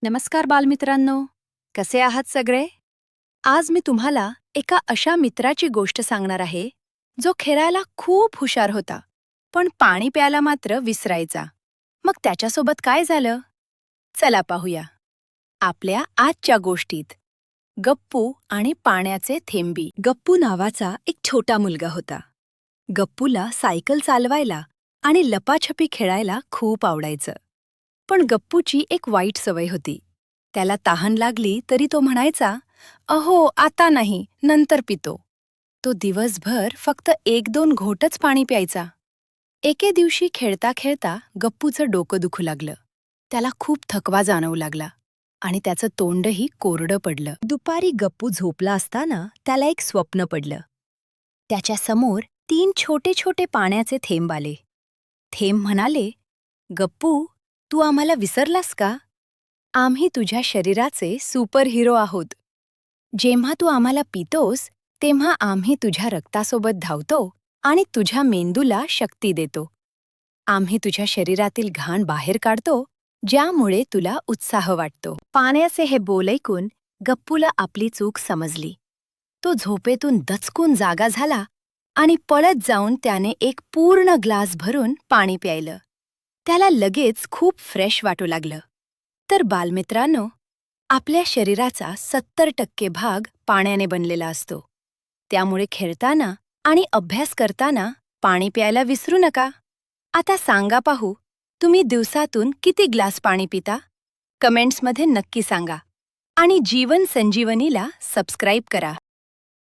नमस्कार बालमित्रांनो, कसे आहात सगळे? आज मी तुम्हाला एका अशा मित्राची गोष्ट सांगणार आहे जो खेळायला खूप हुशार होता, पण पाणी प्यायला मात्र विसरायचा. मग त्याच्यासोबत काय झालं? चला पाहूया आपल्या आजच्या गोष्टीत. गप्पू आणि पाण्याचे थेंबी. गप्पू नावाचा एक छोटा मुलगा होता. गप्पूला सायकल चालवायला आणि लपाछपी खेळायला खूप आवडायचं. पण गप्पूची एक वाईट सवय होती. त्याला तहान लागली तरी तो म्हणायचा, "अहो, आता नाही, नंतर पितो." तो दिवसभर फक्त 1-2 घोटच पाणी प्यायचा. एके दिवशी खेळता खेळता गप्पूचं डोकं दुखू लागलं. त्याला खूप थकवा जाणवू लागला आणि त्याचं तोंडही कोरडं पडलं. दुपारी गप्पू झोपला असताना त्याला एक स्वप्न पडलं. त्याच्या समोर 3 छोटे छोटे पाण्याचे थेंब आले. थेंब म्हणाले, "गप्पू, तू आम्हाला विसरलास का? आम्ही तुझ्या शरीराचे सुपर हिरो आहोत. जेव्हा तू आम्हाला पितोस, तेव्हा आम्ही तुझ्या रक्तासोबत धावतो आणि तुझ्या मेंदूला शक्ती देतो. आम्ही तुझ्या शरीरातील घाण बाहेर काढतो, ज्यामुळे तुला उत्साह वाटतो." पाण्याचे हे बोल ऐकून गप्पूला आपली चूक समजली. तो झोपेतून दचकून जागा झाला आणि पळत जाऊन त्याने एक पूर्ण ग्लास भरून पाणी प्यायलं. त्याला लगेच खूप फ्रेश वाटू लागलं. तर बालमित्रांनो, आपल्या शरीराचा 70% भाग पाण्याने बनलेला असतो. त्यामुळे खेळताना आणि अभ्यास करताना पाणी प्यायला विसरू नका. आता सांगा पाहू, तुम्ही दिवसातून किती ग्लास पाणी पिता? कमेंट्समध्ये नक्की सांगा. आणि जीवन संजीवनीला सबस्क्राईब करा.